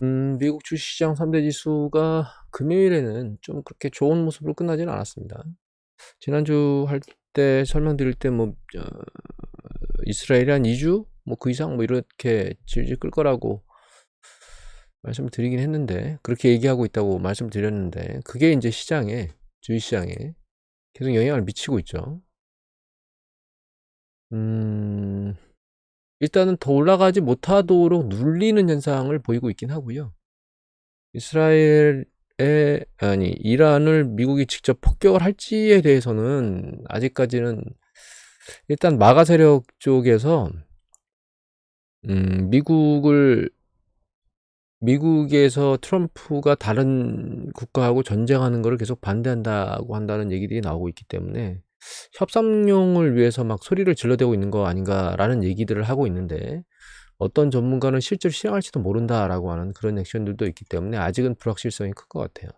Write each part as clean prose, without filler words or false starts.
미국 주식시장 3대 지수가 금요일에는 좀 그렇게 좋은 모습으로 끝나지는 않았습니다. 지난주 할 때 설명드릴 때 이스라엘이 한 2주 뭐 그 이상 뭐 이렇게 질질 끌 거라고 말씀을 드리긴 했는데, 그렇게 얘기하고 있다고 말씀드렸는데, 그게 이제 주식시장에 계속 영향을 미치고 있죠. 음, 일단은 더 올라가지 못하도록 눌리는 현상을 보이고 있긴 하고요. 이란을 미국이 직접 폭격을 할지에 대해서는 아직까지는, 일단 마가 세력 쪽에서 미국에서 트럼프가 다른 국가하고 전쟁하는 것을 계속 반대한다고 한다는 얘기들이 나오고 있기 때문에 협상용을 위해서 막 소리를 질러대고 있는 거 아닌가라는 얘기들을 하고 있는데, 어떤 전문가는 실제로 실행할지도 모른다라고 하는 그런 액션들도 있기 때문에 아직은 불확실성이 클 것 같아요.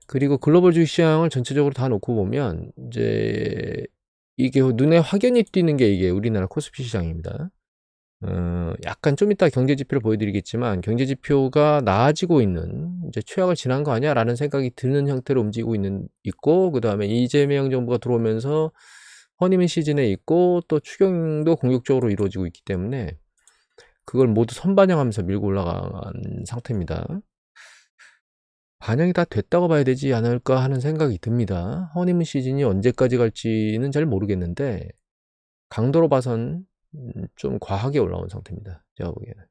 그리고 글로벌 주식시장을 전체적으로 다 놓고 보면 이제 이게 눈에 확연히 띄는 게 이게 우리나라 코스피 시장입니다. 약간 좀 이따 경제 지표를 보여드리겠지만, 경제 지표가 나아지고 있는, 이제 최악을 지난 거 아니야라는 생각이 드는 형태로 움직이고 있고, 그 다음에 이재명 정부가 들어오면서 허니문 시즌에 있고, 또 추경도 공격적으로 이루어지고 있기 때문에 그걸 모두 선반영하면서 밀고 올라간 상태입니다. 반영이 다 됐다고 봐야 되지 않을까 하는 생각이 듭니다. 허니문 시즌이 언제까지 갈지는 잘 모르겠는데, 강도로 봐선 좀 과하게 올라온 상태입니다, 제가 보기에는.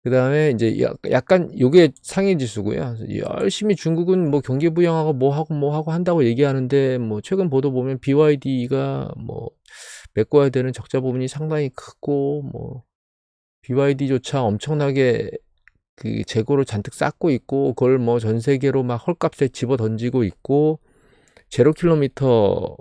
그 다음에 이제 약간 요게 상해 지수고요. 열심히 중국은 뭐 경기 부양하고 뭐 하고 한다고 얘기하는데, 뭐 최근 보도 보면 BYD가 뭐 메꿔야 되는 적자 부분이 상당히 크고, 뭐 BYD조차 엄청나게 그 재고를 잔뜩 쌓고 있고, 그걸 뭐 전 세계로 막 헐값에 집어 던지고 있고, 제로 킬로미터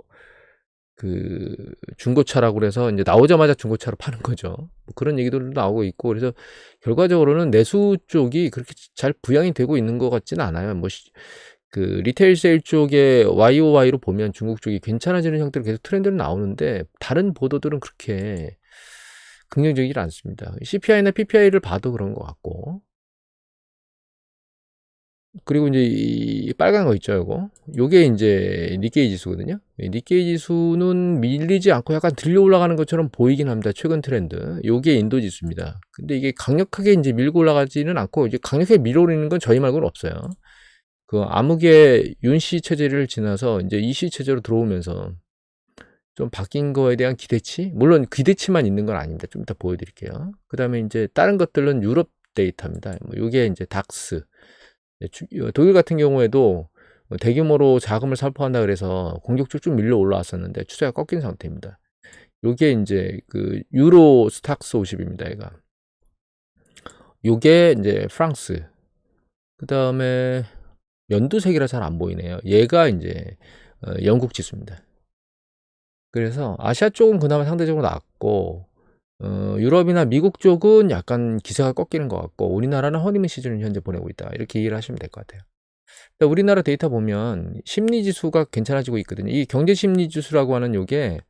그 중고차라고 그래서 이제 나오자마자 중고차로 파는 거죠. 뭐 그런 얘기들도 나오고 있고, 그래서 결과적으로는 내수 쪽이 그렇게 잘 부양이 되고 있는 것 같지는 않아요. 그 리테일 세일 쪽에 YOY로 보면 중국 쪽이 괜찮아지는 형태로 계속 트렌드는 나오는데, 다른 보도들은 그렇게 긍정적이지 않습니다. CPI나 PPI를 봐도 그런 것 같고. 그리고 이제 이 빨간 거 있죠, 요거. 요게 이제 니케이 지수거든요. 니케이 지수는 밀리지 않고 약간 들려 올라가는 것처럼 보이긴 합니다, 최근 트렌드. 요게 인도 지수입니다. 근데 이게 강력하게 이제 밀고 올라가지는 않고, 이제 강력하게 밀어오르는 건 저희 말고는 없어요. 그 암흑의 윤씨 체제를 지나서 이제 이씨 체제로 들어오면서 좀 바뀐 거에 대한 기대치? 물론 기대치만 있는 건 아닙니다. 좀 이따 보여드릴게요. 그 다음에 이제 다른 것들은 유럽 데이터입니다. 뭐 요게 이제 닥스. 독일 같은 경우에도 대규모로 자금을 살포한다 그래서 공격적으로 좀 밀려 올라왔었는데 추세가 꺾인 상태입니다. 요게 이제 그 유로 스탁스 50입니다. 얘가. 요게 이제 프랑스. 그 다음에 연두색이라 잘 안 보이네요. 얘가 이제 영국 지수입니다. 그래서 아시아 쪽은 그나마 상대적으로 낫고, 유럽이나 미국 쪽은 약간 기세가 꺾이는 것 같고, 우리나라는 허니문 시즌을 현재 보내고 있다, 이렇게 이해를 하시면 될 것 같아요. 우리나라 데이터 보면 심리지수가 괜찮아지고 있거든요. 이 경제심리지수라고 하는 요게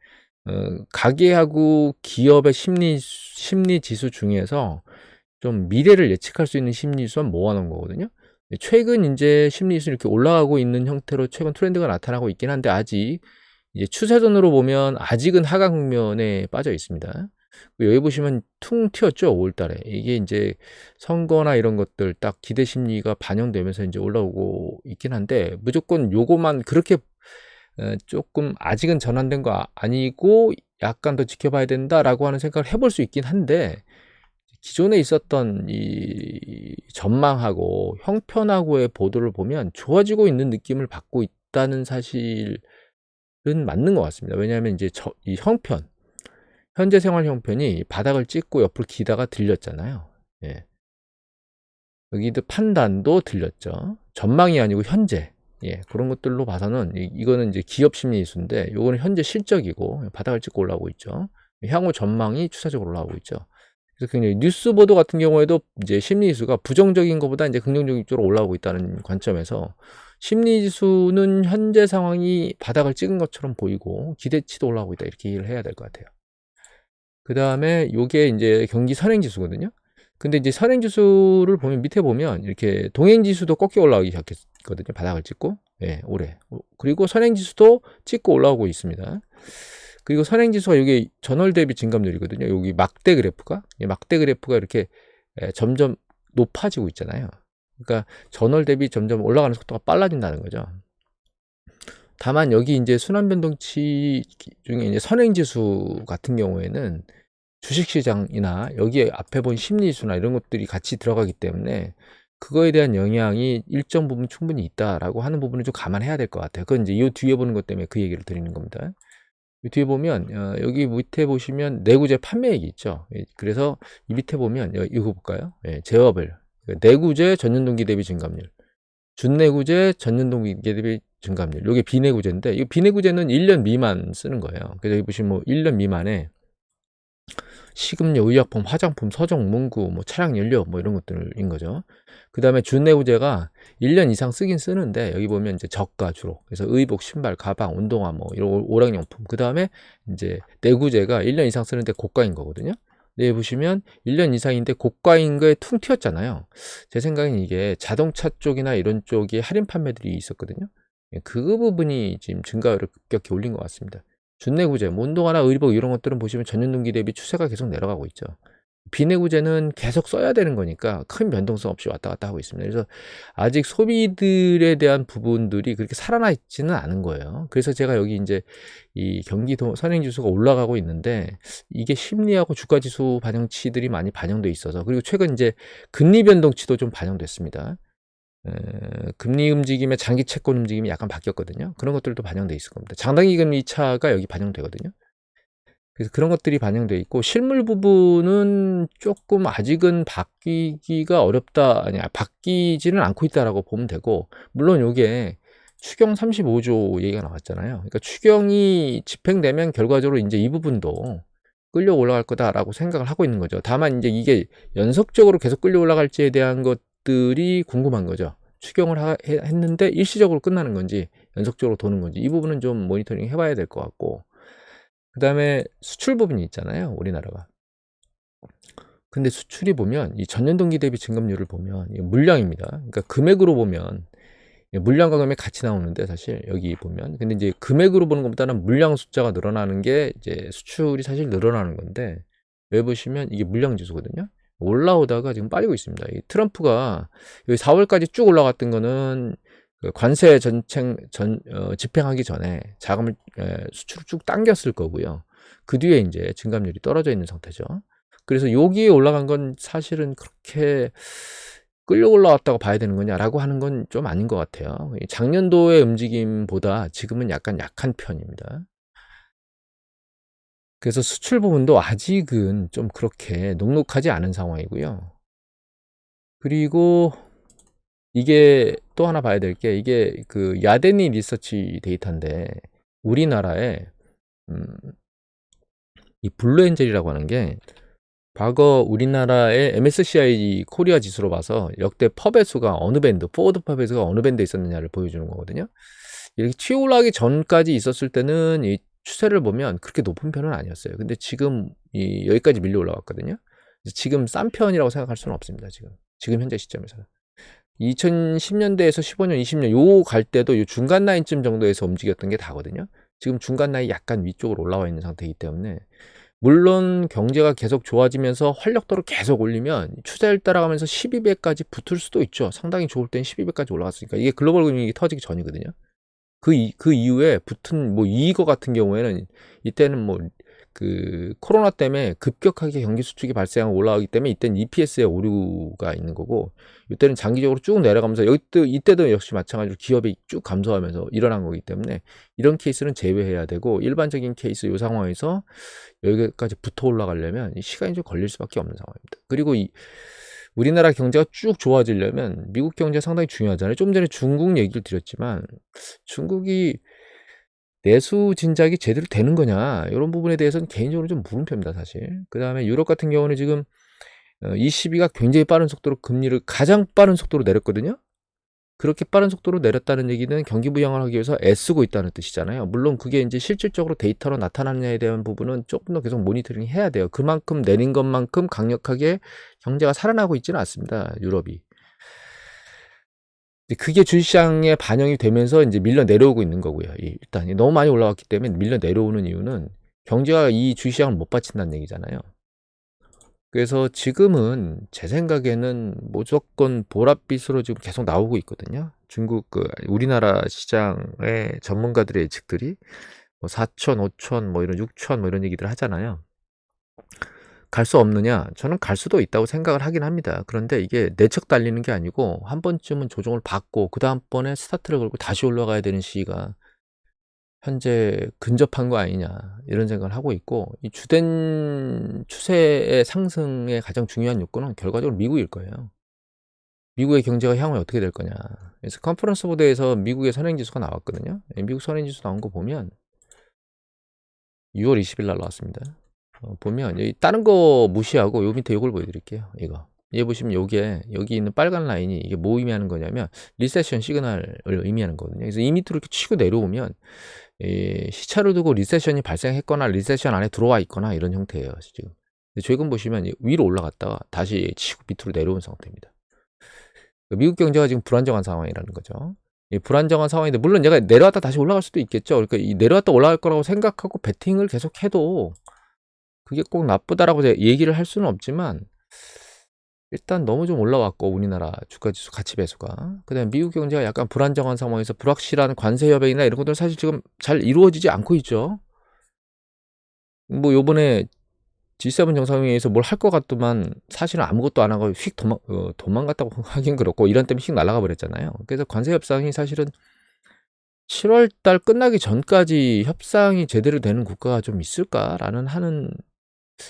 가계하고 기업의 심리지수 중에서 좀 미래를 예측할 수 있는 심리지수만 모아놓은 거거든요. 최근 이제 심리지수 이렇게 올라가고 있는 형태로 최근 트렌드가 나타나고 있긴 한데, 아직 이제 추세선으로 보면 아직은 하강 국면에 빠져 있습니다. 여기 보시면 퉁 튀었죠, 5월달에. 이게 이제 선거나 이런 것들 딱 기대 심리가 반영되면서 이제 올라오고 있긴 한데, 무조건 요거만 그렇게 조금 아직은 전환된 거 아니고 약간 더 지켜봐야 된다라고 하는 생각을 해볼 수 있긴 한데, 기존에 있었던 이 전망하고 형편하고의 보도를 보면 좋아지고 있는 느낌을 받고 있다는 사실은 맞는 것 같습니다. 왜냐하면 이제 이 현재 생활 형편이 바닥을 찍고 옆으로 기다가 들렸잖아요. 예. 여기도 판단도 들렸죠. 전망이 아니고 현재. 예, 그런 것들로 봐서는 이거는 이제 기업 심리 지수인데, 요거는 현재 실적이고 바닥을 찍고 올라오고 있죠. 향후 전망이 추세적으로 올라오고 있죠. 그래서 굉장히 뉴스 보도 같은 경우에도 이제 심리 지수가 부정적인 것보다 이제 긍정적인 쪽으로 올라오고 있다는 관점에서, 심리 지수는 현재 상황이 바닥을 찍은 것처럼 보이고 기대치도 올라오고 있다, 이렇게 이해를 해야 될 것 같아요. 그 다음에 요게 이제 경기 선행 지수거든요. 근데 이제 선행지수를 보면 밑에 보면 이렇게 동행지수도 꺾여 올라가기 시작했거든요. 바닥을 찍고. 예, 올해. 그리고 선행지수도 찍고 올라오고 있습니다. 그리고 선행지수가 이게 전월 대비 증감률이거든요. 여기 막대 그래프가 이렇게 점점 높아지고 있잖아요. 그러니까 전월 대비 점점 올라가는 속도가 빨라진다는 거죠. 다만 여기 이제 순환변동치 중에 이제 선행지수 같은 경우에는 주식시장이나 여기에 앞에 본 심리지수나 이런 것들이 같이 들어가기 때문에 그거에 대한 영향이 일정 부분 충분히 있다라고 하는 부분을 좀 감안해야 될 것 같아요. 그건 이제 이 뒤에 보는 것 때문에 그 얘기를 드리는 겁니다. 이 뒤에 보면 여기 밑에 보시면 내구재 판매액이 있죠. 그래서 이 밑에 보면 이거 볼까요? 예, 제어별 내구재 전년동기 대비 증감률, 준내구재 전년동기 대비 증감률. 이게 비내구재인데 이 비내구재는 1년 미만 쓰는 거예요. 그래서 여기 보시면 뭐 1년 미만에 식음료, 의약품, 화장품, 서적, 문구, 뭐 차량 연료 뭐 이런 것들인 거죠. 그 다음에 준내구재가 1년 이상 쓰긴 쓰는데 여기 보면 이제 저가 주로. 그래서 의복, 신발, 가방, 운동화 뭐 이런 오락용품. 그 다음에 이제 내구재가 1년 이상 쓰는데 고가인 거거든요. 네, 보시면 1년 이상인데 고가인 거에 퉁 튀었잖아요. 제 생각엔 이게 자동차 쪽이나 이런 쪽에 할인 판매들이 있었거든요. 그 부분이 지금 증가율을 급격히 올린 것 같습니다. 준내구재, 뭐 운동화나 의복 이런 것들은 보시면 전년동기 대비 추세가 계속 내려가고 있죠. 비내구재는 계속 써야 되는 거니까 큰 변동성 없이 왔다 갔다 하고 있습니다. 그래서 아직 소비들에 대한 부분들이 그렇게 살아나 있지는 않은 거예요. 그래서 제가 여기 이제 이 경기도 선행지수가 올라가고 있는데 이게 심리하고 주가지수 반영치들이 많이 반영돼 있어서, 그리고 최근 이제 금리 변동치도 좀 반영됐습니다. 금리 움직임의 장기 채권 움직임이 약간 바뀌었거든요. 그런 것들도 반영돼 있을 겁니다. 장단기 금리 차가 여기 반영되거든요. 그래서 그런 것들이 반영돼 있고, 실물 부분은 조금 아직은 바뀌기가 어렵다, 아니 바뀌지는 않고 있다라고 보면 되고, 물론 요게 추경 35조 얘기가 나왔잖아요. 그러니까 추경이 집행되면 결과적으로 이제 이 부분도 끌려 올라갈 거다라고 생각을 하고 있는 거죠. 다만 이제 이게 연속적으로 계속 끌려 올라갈지에 대한 것들이 궁금한 거죠. 추경을 했는데 일시적으로 끝나는 건지 연속적으로 도는 건지 이 부분은 좀 모니터링 해봐야 될 것 같고, 그 다음에 수출 부분이 있잖아요, 우리나라가. 근데 수출이 보면 이 전년동기 대비 증감률을 보면 물량입니다. 그러니까 금액으로 보면 물량과 금액 같이 나오는데 사실 여기 보면, 근데 이제 금액으로 보는 것보다는 물량 숫자가 늘어나는 게 이제 수출이 사실 늘어나는 건데, 여기 보시면 이게 물량 지수거든요. 올라오다가 지금 빠지고 있습니다. 이 트럼프가 여기 4월까지 쭉 올라갔던 거는 그 관세 집행하기 전에 자금을 수출을 쭉 당겼을 거고요. 그 뒤에 이제 증감률이 떨어져 있는 상태죠. 그래서 여기에 올라간 건 사실은 그렇게 끌려 올라왔다고 봐야 되는 거냐라고 하는 건 좀 아닌 것 같아요. 작년도의 움직임보다 지금은 약간 약한 편입니다. 그래서 수출 부분도 아직은 좀 그렇게 녹록하지 않은 상황이고요. 그리고 이게 또 하나 봐야 될 게, 이게 그 야데니 리서치 데이터인데 우리나라에 이 블루엔젤이라고 하는 게 과거 우리나라의 MSCI 코리아 지수로 봐서 역대 펍의 수가 어느 밴드, 포워드 펍의 수가 어느 밴드에 있었느냐를 보여주는 거거든요. 이렇게 튀어올라기 전까지 있었을 때는 이 추세를 보면 그렇게 높은 편은 아니었어요. 근데 지금 여기까지 밀려 올라왔거든요. 지금 싼 편이라고 생각할 수는 없습니다. 지금 현재 시점에서는. 2010년대에서 15년, 20년 요 갈 때도 요 중간 라인쯤 정도에서 움직였던 게 다거든요. 지금 중간 라인 약간 위쪽으로 올라와 있는 상태이기 때문에, 물론 경제가 계속 좋아지면서 활력도를 계속 올리면 추세를 따라가면서 12배까지 붙을 수도 있죠. 상당히 좋을 땐 12배까지 올라갔으니까. 이게 글로벌 금융이 터지기 전이거든요. 그 이후에 붙은 뭐 이거 같은 경우에는 이때는 뭐 그 코로나 때문에 급격하게 경기 수축이 발생하고 올라가기 때문에 이때는 EPS에 오류가 있는 거고, 이때는 장기적으로 쭉 내려가면서 이때도 역시 마찬가지로 기업이 쭉 감소하면서 일어난 거기 때문에 이런 케이스는 제외해야 되고, 일반적인 케이스 이 상황에서 여기까지 붙어 올라가려면 시간이 좀 걸릴 수밖에 없는 상황입니다. 그리고 우리나라 경제가 쭉 좋아지려면 미국 경제 상당히 중요하잖아요. 좀 전에 중국 얘기를 드렸지만 중국이 내수 진작이 제대로 되는 거냐, 이런 부분에 대해서는 개인적으로 좀 물음표입니다, 사실. 그 다음에 유럽 같은 경우는 지금 ECB가 굉장히 빠른 속도로 금리를 가장 빠른 속도로 내렸거든요. 그렇게 빠른 속도로 내렸다는 얘기는 경기 부양을 하기 위해서 애쓰고 있다는 뜻이잖아요. 물론 그게 이제 실질적으로 데이터로 나타나느냐에 대한 부분은 조금 더 계속 모니터링 해야 돼요. 그만큼 내린 것만큼 강력하게 경제가 살아나고 있지는 않습니다. 유럽이. 그게 주식시장에 반영이 되면서 이제 밀려 내려오고 있는 거고요. 일단 너무 많이 올라왔기 때문에 밀려 내려오는 이유는 경제가 이 주식시장을 못 받친다는 얘기잖아요. 그래서 지금은 제 생각에는 무조건 보랏빛으로 지금 계속 나오고 있거든요. 중국 우리나라 시장의 전문가들의 예측들이 뭐 4천, 5천, 뭐 이런 6천 뭐 이런 얘기들 하잖아요. 갈 수 없느냐? 저는 갈 수도 있다고 생각을 하긴 합니다. 그런데 이게 내척 달리는 게 아니고 한 번쯤은 조정을 받고 그 다음번에 스타트를 걸고 다시 올라가야 되는 시기가 현재 근접한 거 아니냐 이런 생각을 하고 있고, 이 주된 추세의 상승의 가장 중요한 요건은 결과적으로 미국일 거예요. 미국의 경제가 향후에 어떻게 될 거냐. 그래서 컨퍼런스 보드에서 미국의 선행지수가 나왔거든요. 미국 선행지수 나온 거 보면 6월 20일 날 나왔습니다. 보면 여기 다른 거 무시하고 요 밑에 요걸 보여드릴게요. 이거 얘 보시면 요게 여기 있는 빨간 라인이 이게 뭐 의미하는 거냐면 리세션 시그널을 의미하는 거거든요. 그래서 이 밑으로 이렇게 치고 내려오면 시차를 두고 리세션이 발생했거나 리세션 안에 들어와 있거나 이런 형태예요. 지금 최근 보시면 위로 올라갔다가 다시 치고 밑으로 내려온 상태입니다. 미국 경제가 지금 불안정한 상황이라는 거죠. 이 불안정한 상황인데 물론 얘가 내려왔다 다시 올라갈 수도 있겠죠. 그러니까 이 내려왔다 올라갈 거라고 생각하고 베팅을 계속 해도 그게 꼭 나쁘다라고 얘기를 할 수는 없지만, 일단 너무 좀 올라왔고 우리나라 주가지수 가치 배수가, 그다음에 미국 경제가 약간 불안정한 상황에서 불확실한 관세 협약이나 이런 것들은 사실 지금 잘 이루어지지 않고 있죠. 뭐 요번에 G7 정상회의에서 뭘 할 것 같더만 사실은 아무것도 안 하고 휙 도망갔다고 하긴 그렇고 이란 때문에 휙 날아가 버렸잖아요. 그래서 관세 협상이 사실은 7월 달 끝나기 전까지 협상이 제대로 되는 국가가 좀 있을까라는 하는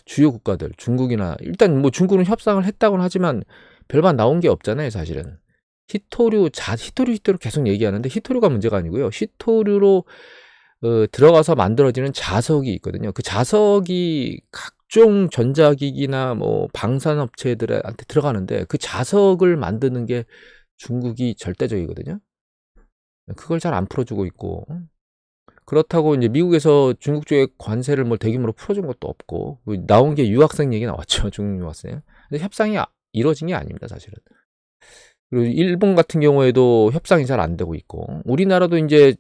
주요 국가들, 중국이나, 일단 뭐 중국은 협상을 했다고는 하지만 별반 나온 게 없잖아요, 사실은. 히토류 계속 얘기하는데 히토류가 문제가 아니고요. 히토류로 들어가서 만들어지는 자석이 있거든요. 그 자석이 각종 전자기기나 뭐 방산업체들한테 들어가는데 그 자석을 만드는 게 중국이 절대적이거든요. 그걸 잘 안 풀어주고 있고, 그렇다고 이제 미국에서 중국 쪽에 관세를 뭐 대규모로 풀어준 것도 없고, 나온 게 유학생 얘기 나왔죠. 중국 유학생. 근데 협상이 이루어진 게 아닙니다, 사실은. 그리고 일본 같은 경우에도 협상이 잘 안 되고 있고, 우리나라도 이제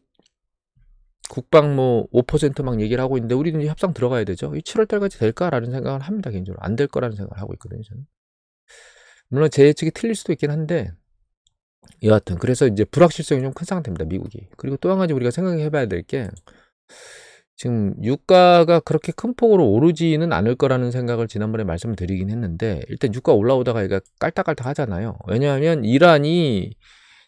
국방 뭐 5%막 얘기를 하고 있는데 우리도 이제 협상 들어가야 되죠. 이 7월 달까지 될까라는 생각을 합니다, 개인적으로. 안 될 거라는 생각을 하고 있거든요, 저는. 물론 제 예측이 틀릴 수도 있긴 한데, 여하튼 그래서 이제 불확실성이 좀 큰 상태입니다, 미국이. 그리고 또 한 가지 우리가 생각해 봐야 될 게, 지금 유가가 그렇게 큰 폭으로 오르지는 않을 거라는 생각을 지난번에 말씀을 드리긴 했는데, 일단 유가 올라오다가 얘가 깔딱깔딱 하잖아요. 왜냐하면 이란이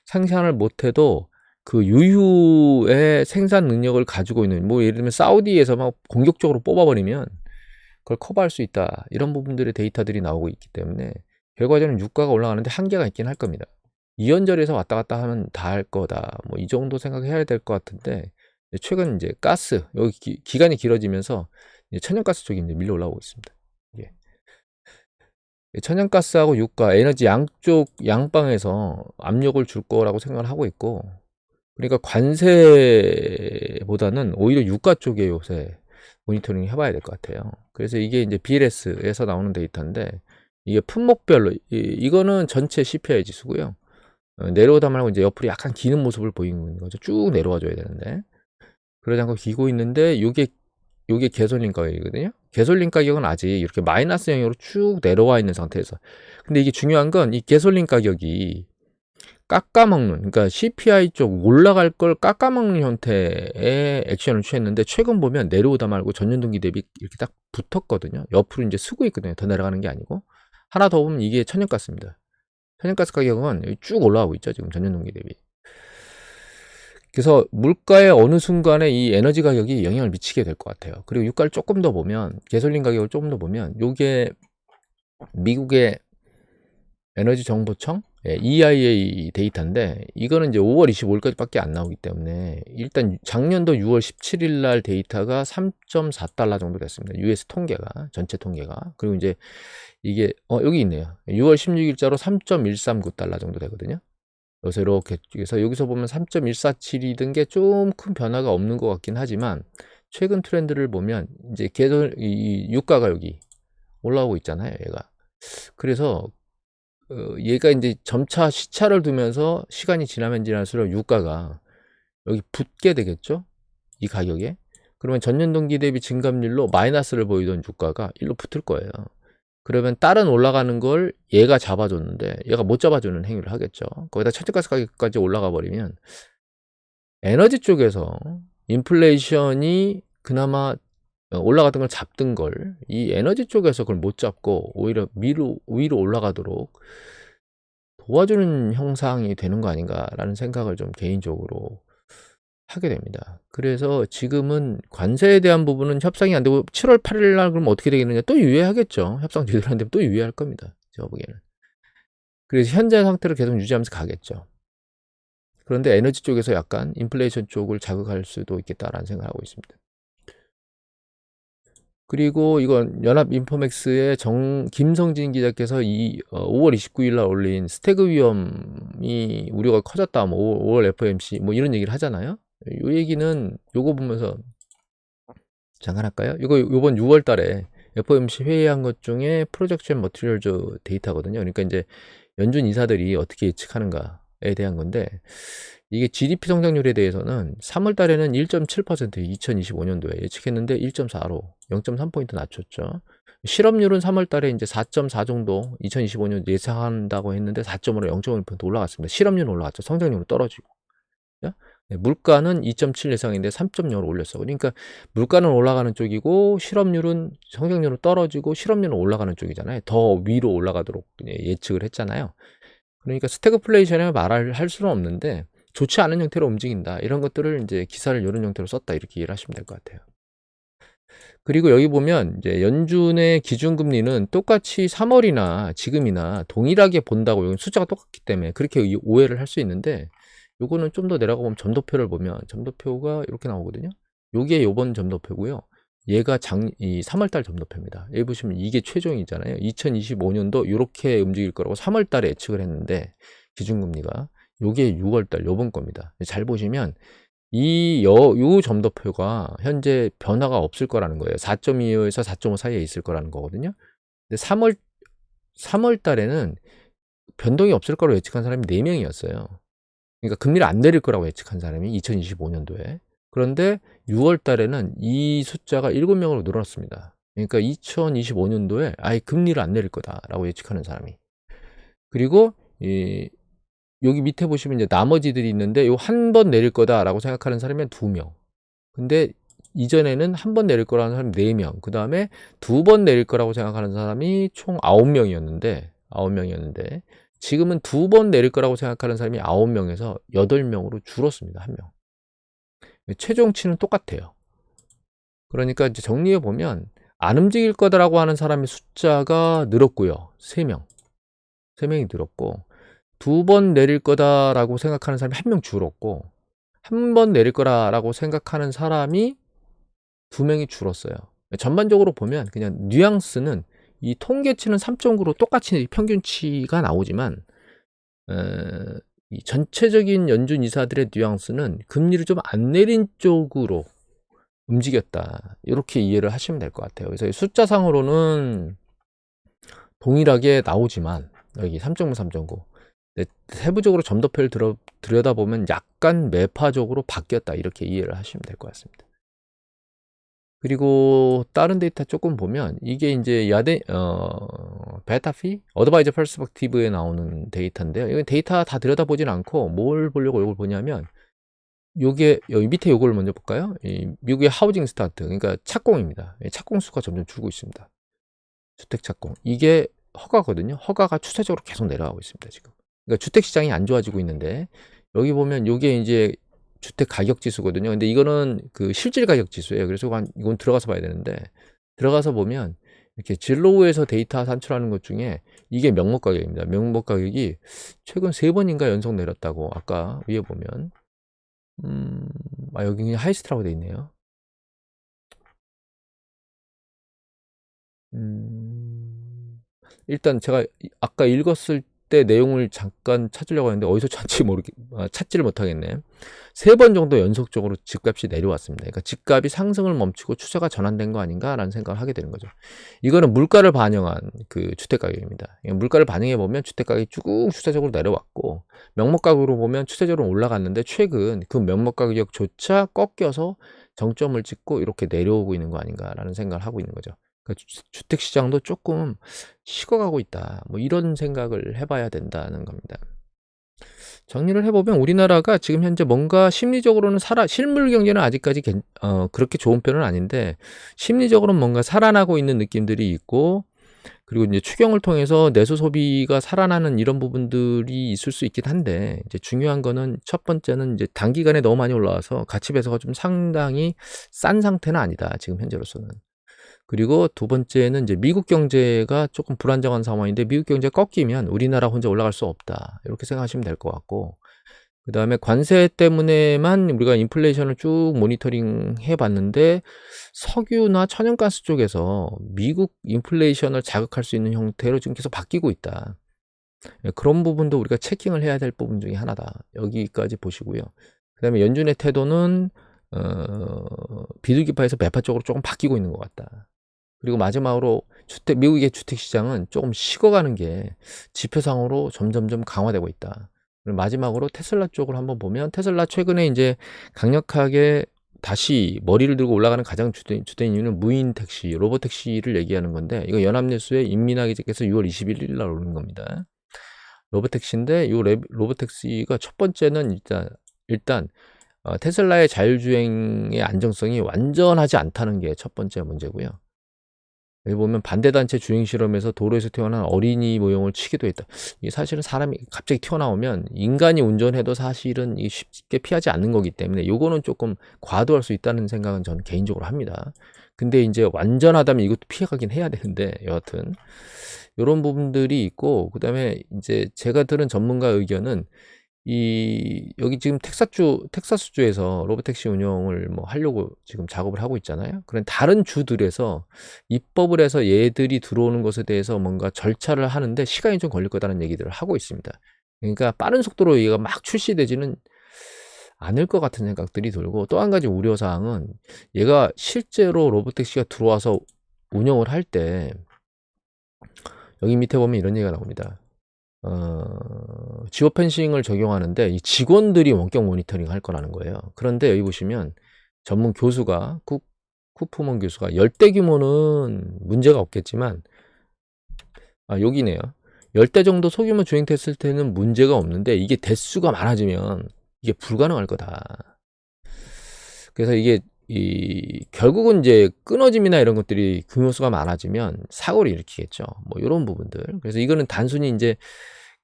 생산을 못해도 그 유휴의 생산 능력을 가지고 있는, 뭐 예를 들면 사우디에서 막 공격적으로 뽑아버리면 그걸 커버할 수 있다, 이런 부분들의 데이터들이 나오고 있기 때문에 결과적으로 유가가 올라가는데 한계가 있긴 할 겁니다. 이연절에서 왔다 갔다 하면 다 할 거다, 뭐 이 정도 생각해야 될 것 같은데, 최근 이제 가스 여기 기간이 길어지면서 이제 천연가스 쪽이 이제 밀려 올라오고 있습니다. 예. 천연가스하고 유가, 에너지 양쪽 양방에서 압력을 줄 거라고 생각을 하고 있고, 그러니까 관세보다는 오히려 유가 쪽에 요새 모니터링 해봐야 될 것 같아요. 그래서 이게 이제 BLS에서 나오는 데이터인데, 이게 품목별로 이거는 전체 CPI 지수고요. 내려오다 말고 이제 옆으로 약간 기는 모습을 보이는 거죠. 쭉 내려와 줘야 되는데 그러지 않고 기고 있는데, 요게 개솔린 가격이거든요. 개솔린 가격은 아직 이렇게 마이너스 영역으로 쭉 내려와 있는 상태에서, 근데 이게 중요한 건 이 개솔린 가격이 깎아먹는, 그러니까 CPI 쪽 올라갈 걸 깎아먹는 형태의 액션을 취했는데, 최근 보면 내려오다 말고 전년 동기 대비 이렇게 딱 붙었거든요. 옆으로 이제 쓰고 있거든요. 더 내려가는 게 아니고. 하나 더 보면 이게 천연가스입니다. 천연가스 가격은 쭉 올라가고 있죠, 지금 전년 동기 대비. 그래서 물가의 어느 순간에 이 에너지 가격이 영향을 미치게 될 것 같아요. 그리고 유가를 조금 더 보면, 개솔린 가격을 조금 더 보면, 요게 미국의 에너지 정보청 EIA 데이터인데, 이거는 이제 5월 25일까지밖에 안 나오기 때문에 일단 작년도 6월 17일 날 데이터가 3.4달러 정도 됐습니다. US 통계가, 전체 통계가. 그리고 이제 이게 여기 있네요. 6월 16일자로 3.139달러 정도 되거든요. 여기서 이렇게 해서 여기서 보면 3.147이던 게 좀 큰 변화가 없는 것 같긴 하지만 최근 트렌드를 보면 이제 계속 이 유가가 여기 올라오고 있잖아요, 얘가. 그래서 얘가 이제 점차 시차를 두면서 시간이 지나면 지날수록 유가가 여기 붙게 되겠죠? 이 가격에. 그러면 전년 동기 대비 증감률로 마이너스를 보이던 유가가 일로 붙을 거예요. 그러면 다른 올라가는 걸 얘가 잡아줬는데 얘가 못 잡아주는 행위를 하겠죠. 거기다 천연가스 가격까지 올라가 버리면 에너지 쪽에서 인플레이션이 그나마 올라가던 걸 잡던 걸 이 에너지 쪽에서 그걸 못 잡고 오히려 위로 올라가도록 도와주는 형상이 되는 거 아닌가라는 생각을 좀 개인적으로 하게 됩니다. 그래서 지금은 관세에 대한 부분은 협상이 안 되고 7월 8일 날 그럼 어떻게 되겠느냐, 또 유예하겠죠. 협상 제대로 안 되면 또 유예할 겁니다, 제가 보기에는. 그래서 현재 상태를 계속 유지하면서 가겠죠. 그런데 에너지 쪽에서 약간 인플레이션 쪽을 자극할 수도 있겠다라는 생각을 하고 있습니다. 그리고 이건 연합인포맥스의 김성진 기자께서 5월 29일 날 올린 스태그 위험이 우려가 커졌다, 뭐 5월 FOMC 뭐 이런 얘기를 하잖아요. 이 얘기는 요거 보면서 잠깐 할까요? 이거 요번 6월 달에 FOMC 회의한 것 중에 프로젝션 머티리얼즈 데이터거든요. 그러니까 이제 연준 이사들이 어떻게 예측하는가에 대한 건데, 이게 GDP 성장률에 대해서는 3월 달에는 1.7% 2025년도에 예측했는데 1.4로 0.3포인트 낮췄죠. 실업률은 3월 달에 이제 4.4 정도 2025년 예상한다고 했는데 4.5로 0.5% 올라갔습니다. 실업률은 올라갔죠. 성장률은 떨어지고. 네, 물가는 2.7 예상인데 3.0으로 올렸어. 그러니까 물가는 올라가는 쪽이고 실업률은, 성장률은 떨어지고 실업률은 올라가는 쪽이잖아요. 더 위로 올라가도록 예측을 했잖아요. 그러니까 스태그플레이션에 말을 할 수는 없는데 좋지 않은 형태로 움직인다, 이런 것들을 이제 기사를 이런 형태로 썼다, 이렇게 이해를 하시면 될 것 같아요. 그리고 여기 보면 이제 연준의 기준금리는 똑같이 3월이나 지금이나 동일하게 본다고, 여기 숫자가 똑같기 때문에 그렇게 오해를 할 수 있는데, 요거는 좀 더 내려가 보면 점도표를 보면 점도표가 이렇게 나오거든요. 요게 요번 점도표고요. 얘가 이 3월달 점도표입니다. 여기 보시면 이게 최종이잖아요. 2025년도 이렇게 움직일 거라고 3월달에 예측을 했는데 기준금리가, 요게 6월달 요번 겁니다. 잘 보시면 요 점도표가 현재 변화가 없을 거라는 거예요. 4.25에서 4.5 사이에 있을 거라는 거거든요. 근데 3월 달에는 변동이 없을 거라고 예측한 사람이 4명이었어요. 그러니까 금리를 안 내릴 거라고 예측한 사람이 2025년도에. 그런데 6월 달에는 이 숫자가 7명으로 늘었습니다. 그러니까 2025년도에 아예 금리를 안 내릴 거다라고 예측하는 사람이. 그리고 여기 밑에 보시면 이제 나머지들이 있는데, 요 한 번 내릴 거다라고 생각하는 사람이 2명. 근데 이전에는 한 번 내릴 거라는 사람이 4명. 그 다음에 2번 내릴 거라고 생각하는 사람이 총 9명이었는데, 지금은 2번 내릴 거라고 생각하는 사람이 9명에서 8명으로 줄었습니다. 1명. 최종치는 똑같아요. 그러니까 이제 정리해 보면 안 움직일 거다라고 하는 사람의 숫자가 늘었고요. 3명. 3명이 늘었고, 2번 내릴 거다라고 생각하는 사람이 1명 줄었고, 한 번 내릴 거라고 생각하는 사람이 2명이 줄었어요. 전반적으로 보면 그냥 뉘앙스는 이 통계치는 3.9로 똑같이 평균치가 나오지만, 이 전체적인 연준 이사들의 뉘앙스는 금리를 좀 안 내린 쪽으로 움직였다, 이렇게 이해를 하시면 될 것 같아요. 그래서 숫자상으로는 동일하게 나오지만 여기 3.9, 3.9 세부적으로 점도표를 들여다보면 약간 매파적으로 바뀌었다, 이렇게 이해를 하시면 될 것 같습니다. 그리고 다른 데이터 조금 보면 이게 이제 베타피 어드바이저 퍼스펙티브에 나오는 데이터인데요. 이건 데이터 다 들여다보진 않고 뭘 보려고 이걸 보냐면, 요게 여기 밑에 요걸 먼저 볼까요? 이 미국의 하우징 스타트, 그러니까 착공입니다. 착공 수가 점점 줄고 있습니다. 주택 착공, 이게 허가거든요. 허가가 추세적으로 계속 내려가고 있습니다, 지금. 그러니까 주택 시장이 안 좋아지고 있는데, 여기 보면 요게 이제 주택 가격 지수거든요. 근데 이거는 그 실질 가격 지수예요. 그래서 이건 들어가서 봐야 되는데, 들어가서 보면 이렇게 진로우에서 데이터 산출하는 것 중에 이게 명목 가격입니다. 명목 가격이 최근 3번인가 연속 내렸다고, 아까 위에 보면 여기 그냥 하이스트라고 돼 있네요. 일단 제가 아까 읽었을 그때 내용을 잠깐 찾으려고 했는데 어디서 찾지를 못하겠네. 3번 정도 연속적으로 집값이 내려왔습니다. 그러니까 집값이 상승을 멈추고 추세가 전환된 거 아닌가라는 생각을 하게 되는 거죠. 이거는 물가를 반영한 그 주택가격입니다. 물가를 반영해 보면 주택가격이 쭉 추세적으로 내려왔고, 명목가격으로 보면 추세적으로 올라갔는데 최근 그 명목가격조차 꺾여서 정점을 찍고 이렇게 내려오고 있는 거 아닌가라는 생각을 하고 있는 거죠. 그러니까 주택시장도 조금 식어가고 있다, 뭐 이런 생각을 해봐야 된다는 겁니다. 정리를 해보면 우리나라가 지금 현재 뭔가 심리적으로는 실물 경제는 아직까지 그렇게 좋은 편은 아닌데, 심리적으로는 뭔가 살아나고 있는 느낌들이 있고, 그리고 이제 추경을 통해서 내수 소비가 살아나는 이런 부분들이 있을 수 있긴 한데, 이제 중요한 거는 첫 번째는 이제 단기간에 너무 많이 올라와서 가치 배서가 좀 상당히 싼 상태는 아니다, 지금 현재로서는. 그리고 두 번째는 이제 미국 경제가 조금 불안정한 상황인데, 미국 경제가 꺾이면 우리나라 혼자 올라갈 수 없다, 이렇게 생각하시면 될 것 같고, 그 다음에 관세 때문에만 우리가 인플레이션을 쭉 모니터링 해봤는데, 석유나 천연가스 쪽에서 미국 인플레이션을 자극할 수 있는 형태로 지금 계속 바뀌고 있다. 그런 부분도 우리가 체킹을 해야 될 부분 중에 하나다, 여기까지 보시고요. 그 다음에 연준의 태도는 비둘기파에서 매파 쪽으로 조금 바뀌고 있는 것 같다. 그리고 마지막으로 미국의 주택시장은 조금 식어가는 게 지표상으로 점점점 강화되고 있다. 그리고 마지막으로 테슬라 쪽을 한번 보면, 테슬라 최근에 이제 강력하게 다시 머리를 들고 올라가는 가장 주된 이유는 무인 택시, 로봇 택시를 얘기하는 건데, 이거 연합뉴스에 임민아 기자께서 6월 21일 날 올린 겁니다. 로봇 택시인데, 이 로봇 택시가 첫 번째는 일단 테슬라의 자율주행의 안정성이 완전하지 않다는 게 첫 번째 문제고요. 여기 보면 반대단체 주행 실험에서 도로에서 태어난 어린이 모형을 치기도 했다. 이게 사실은 사람이 갑자기 튀어나오면 인간이 운전해도 사실은 이게 쉽게 피하지 않는 거기 때문에 요거는 조금 과도할 수 있다는 생각은 저는 개인적으로 합니다. 근데 이제 완전하다면 이것도 피해가긴 해야 되는데, 여하튼 이런 부분들이 있고, 그 다음에 이제 제가 들은 전문가 의견은 여기 지금 텍사스주에서 로봇택시 운영을 뭐 하려고 지금 작업을 하고 있잖아요. 그런 다른 주들에서 입법을 해서 얘들이 들어오는 것에 대해서 뭔가 절차를 하는데 시간이 좀 걸릴 거다라는 얘기들을 하고 있습니다. 그러니까 빠른 속도로 얘가 막 출시되지는 않을 것 같은 생각들이 들고, 또 한 가지 우려사항은 얘가 실제로 로봇택시가 들어와서 운영을 할 때, 여기 밑에 보면 이런 얘기가 나옵니다. 지오 펜싱을 적용하는데 이 직원들이 원격 모니터링 할 거라는 거예요. 그런데 여기 보시면 전문 교수가 쿠프먼 교수가 열대 규모는 문제가 없겠지만, 여기네요. 열대 정도 소규모 주행됐을 때는 문제가 없는데, 이게 대수가 많아지면 이게 불가능할 거다. 그래서 이게 결국은 이제 끊어짐이나 이런 것들이 규모수가 많아지면 사고를 일으키겠죠. 뭐 이런 부분들. 그래서 이거는 단순히 이제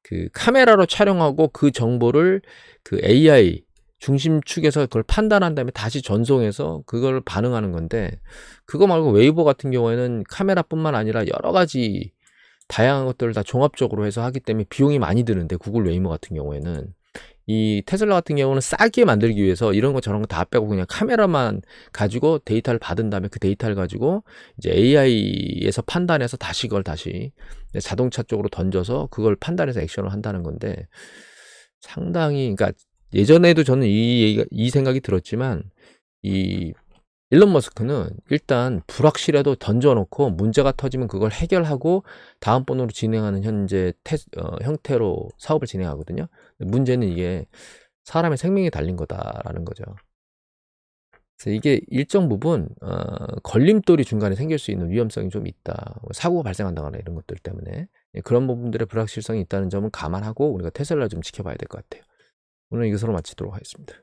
그 카메라로 촬영하고 그 정보를 그 AI 중심축에서 그걸 판단한 다음에 다시 전송해서 그걸 반응하는 건데, 그거 말고 웨이보 같은 경우에는 카메라뿐만 아니라 여러 가지 다양한 것들을 다 종합적으로 해서 하기 때문에 비용이 많이 드는데, 구글 웨이모 같은 경우에는, 이 테슬라 같은 경우는 싸게 만들기 위해서 이런 거 저런 거 다 빼고 그냥 카메라만 가지고 데이터를 받은 다음에 그 데이터를 가지고 이제 AI에서 판단해서 다시 그걸 다시 자동차 쪽으로 던져서 그걸 판단해서 액션을 한다는 건데, 상당히, 그러니까 예전에도 저는 이 생각이 들었지만, 이 일론 머스크는 일단 불확실해도 던져놓고 문제가 터지면 그걸 해결하고 다음 번으로 진행하는 현재 형태로 사업을 진행하거든요. 문제는 이게 사람의 생명이 달린 거다라는 거죠. 그래서 이게 일정 부분 걸림돌이 중간에 생길 수 있는 위험성이 좀 있다. 사고가 발생한다거나 이런 것들 때문에 그런 부분들의 불확실성이 있다는 점은 감안하고 우리가 테슬라 좀 지켜봐야 될 것 같아요. 오늘 이것으로 마치도록 하겠습니다.